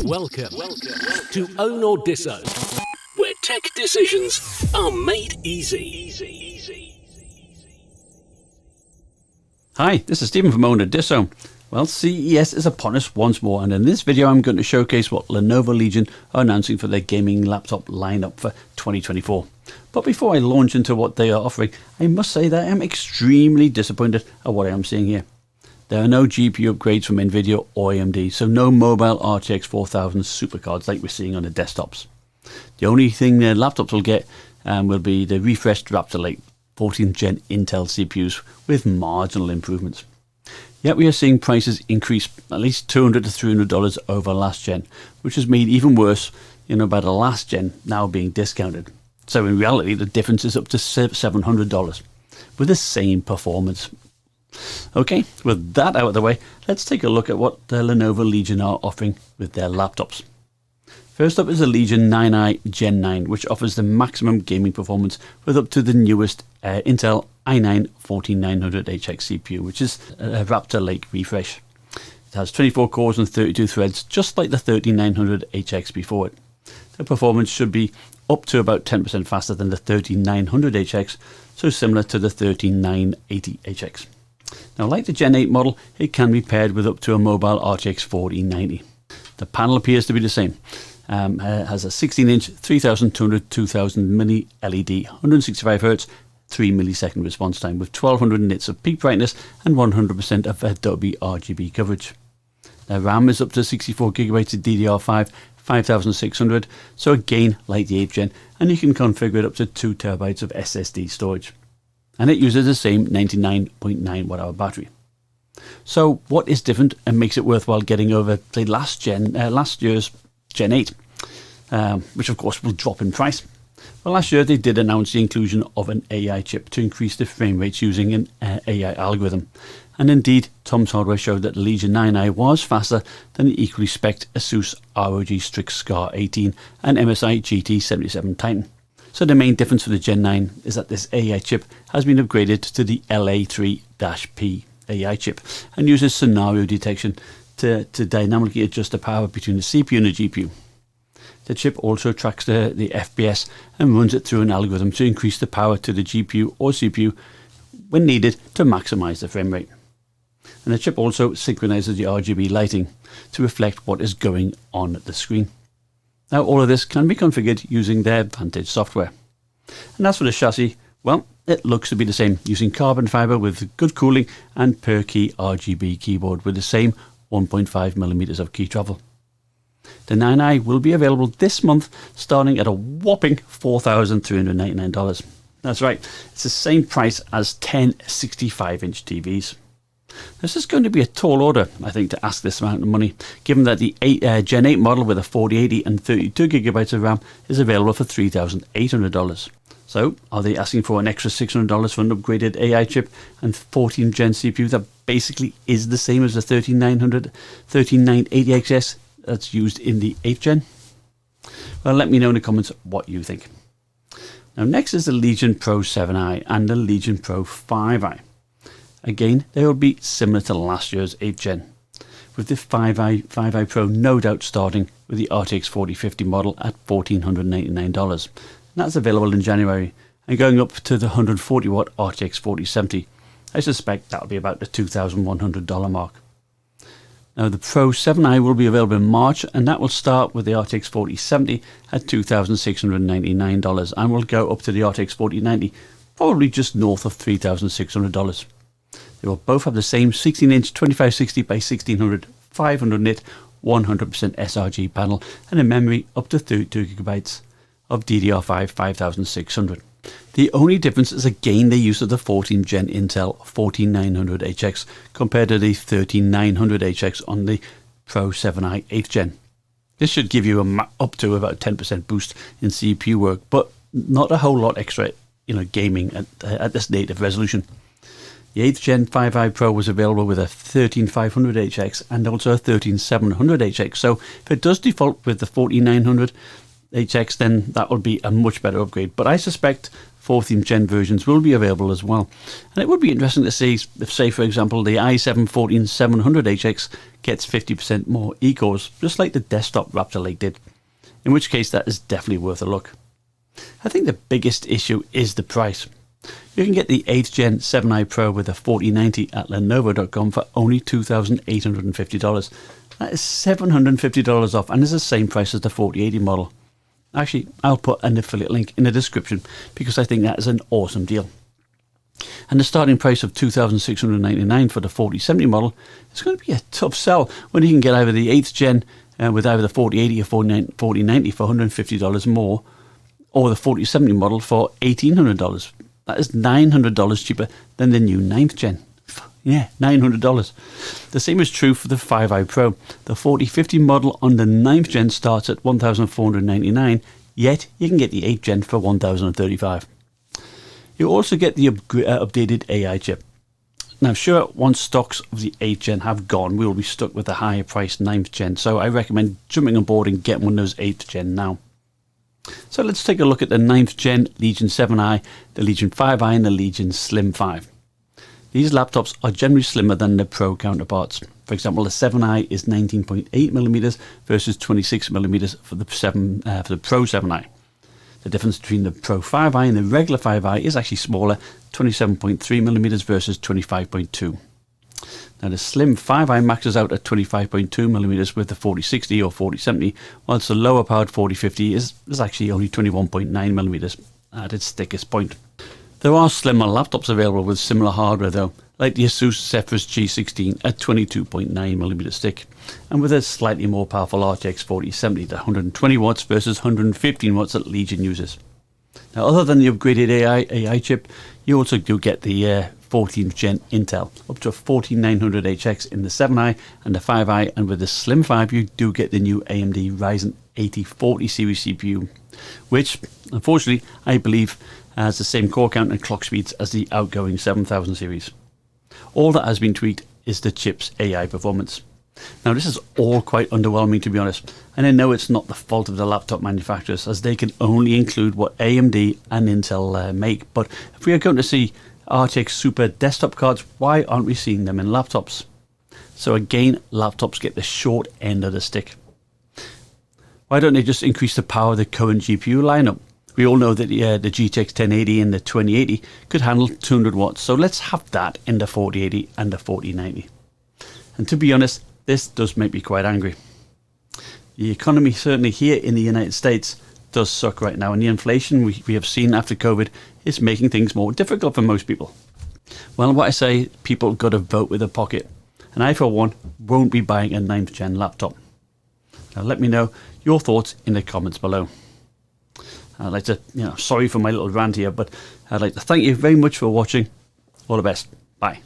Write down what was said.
Welcome to Own or Disown, where tech decisions are made easy. Hi, this is Stephen from Own or Disown. Well, CES is upon us once more, and in this video I'm going to showcase what Lenovo Legion are announcing for their gaming laptop lineup for 2024. But before I launch into what they are offering, I must say that I am extremely disappointed at what I am seeing here. There are no GPU upgrades from Nvidia or AMD, so no mobile RTX 4000 supercards like we're seeing on the desktops. The only thing their laptops will get will be the refreshed Raptor Lake 14th gen Intel CPUs with marginal improvements. Yet we are seeing prices increase at least $200 to $300 over last gen, which is made even worse, by the last gen now being discounted. So in reality, the difference is up to $700 with the same performance. Okay, with that out of the way, let's take a look at what the Lenovo Legion are offering with their laptops. First up is the Legion 9i Gen 9, which offers the maximum gaming performance with up to the newest Intel i9 14900HX CPU, which is a Raptor Lake refresh. It has 24 cores and 32 threads, just like the 13900HX before it. The performance should be up to about 10% faster than the 13900HX, so similar to the 13980HX. Now, like the Gen 8 model, it can be paired with up to a mobile RTX 4090. The panel appears to be the same. It has a 16-inch 3200 2000 mini LED, 165Hz, 3 millisecond response time with 1200 nits of peak brightness and 100% of Adobe RGB coverage. The RAM is up to 64GB of DDR5 5600, so again like the 8th gen, and you can configure it up to 2TB of SSD storage. And it uses the same 99.9 watt-hour battery. So what is different and makes it worthwhile getting over, say, last year's Gen 8, which of course will drop in price? Well, last year they did announce the inclusion of an AI chip to increase the frame rates using an AI algorithm. And indeed, Tom's Hardware showed that the Legion 9i was faster than the equally spec'd Asus ROG Strix Scar 18 and MSI GT77 Titan. So the main difference for the Gen 9 is that this AI chip has been upgraded to the LA3-P AI chip and uses scenario detection to dynamically adjust the power between the CPU and the GPU. The chip also tracks the FPS and runs it through an algorithm to increase the power to the GPU or CPU when needed to maximize the frame rate. And the chip also synchronizes the RGB lighting to reflect what is going on at the screen. Now, all of this can be configured using their Vantage software. And as for the chassis, well, it looks to be the same, using carbon fiber with good cooling and per key RGB keyboard with the same 1.5mm of key travel. The 9i will be available this month, starting at a whopping $4,399. That's right, it's the same price as 10 65-inch TVs. This is going to be a tall order, I think, to ask this amount of money, given that the Gen 8 model with a 4080 and 32GB of RAM is available for $3,800. So, are they asking for an extra $600 for an upgraded AI chip and 14th gen CPU that basically is the same as the 13980XS that's used in the 8th gen? Well, let me know in the comments what you think. Now, next is the Legion Pro 7i and the Legion Pro 5i. Again, they will be similar to last year's 8th gen, with the 5i Pro no doubt starting with the RTX 4050 model at $1,499. And that's available in January, and going up to the 140 watt RTX 4070. I suspect that'll be about the $2,100 mark. Now, the Pro 7i will be available in March, and that will start with the RTX 4070 at $2,699 and will go up to the RTX 4090, probably just north of $3,600. They will both have the same 16-inch 2560 by 1600 500 nit 100% sRG panel and a memory up to 32GB of DDR5 5600. The only difference is again the use of the 14th gen Intel 14900HX compared to the 13900HX on the Pro 7i 8th gen. This should give you up to about 10% boost in CPU work, but not a whole lot extra, gaming at this native resolution. The 8th gen 5i Pro was available with a 13500HX and also a 13700HX, so if it does default with the 4900HX, then that would be a much better upgrade. But I suspect 14th gen versions will be available as well. And it would be interesting to see if, say, for example, the i7-14700HX gets 50% more E-cores, just like the desktop Raptor Lake did. In which case, that is definitely worth a look. I think the biggest issue is the price. You can get the 8th Gen 7i Pro with a 4090 at Lenovo.com for only $2,850. That is $750 off and is the same price as the 4080 model. Actually, I'll put an affiliate link in the description because I think that is an awesome deal. And the starting price of $2,699 for the 4070 model is going to be a tough sell when you can get either the 8th Gen with either the 4080 or 4090 for $150 more, or the 4070 model for $1,800. That is $900 cheaper than the new 9th Gen. Yeah, $900. The same is true for the 5i Pro. The 4050 model on the 9th Gen starts at $1,499, yet you can get the 8th Gen for $1,035. You also get the updated AI chip. Now, sure, once stocks of the 8th Gen have gone, we will be stuck with the higher priced 9th Gen, so I recommend jumping on board and getting one of those 8th Gen now. So let's take a look at the 9th Gen Legion 7i, the Legion 5i and the Legion Slim 5. These laptops are generally slimmer than their Pro counterparts. For example, the 7i is 19.8mm versus 26mm for the Pro 7i. The difference between the Pro 5i and the regular 5i is actually smaller, 27.3mm versus 25.2. Now the Slim 5i maxes out at 25.2mm with the 4060 or 4070, whilst the lower powered 4050 is actually only 21.9mm at its thickest point. There are slimmer laptops available with similar hardware though, like the Asus Zephyrus G16 at 22.9mm thick, and with a slightly more powerful RTX 4070 at 120 watts versus 115 watts that Legion uses. Now, other than the upgraded AI chip, you also do get the 14th Gen Intel, up to a 14900HX in the 7i and the 5i, and with the Slim 5 you do get the new AMD Ryzen 8040 series CPU, which, unfortunately, I believe has the same core count and clock speeds as the outgoing 7000 series. All that has been tweaked is the chip's AI performance. Now, this is all quite underwhelming, to be honest, and I know it's not the fault of the laptop manufacturers, as they can only include what AMD and Intel make, but if we are going to see RTX Super desktop cards, why aren't we seeing them in laptops? So again, laptops get the short end of the stick. Why don't they just increase the power of the current GPU lineup? We all know that the GTX 1080 and the 2080 could handle 200 watts, so let's have that in the 4080 and the 4090. And to be honest, this does make me quite angry. The economy, certainly here in the United States, does suck right now, and the inflation we have seen after COVID is making things more difficult for most people. Well, what I say, people got to vote with their pocket, and I, for one, won't be buying a 9th Gen laptop. Now, let me know your thoughts in the comments below. I'd like to, sorry for my little rant here, but I'd like to thank you very much for watching. All the best. Bye.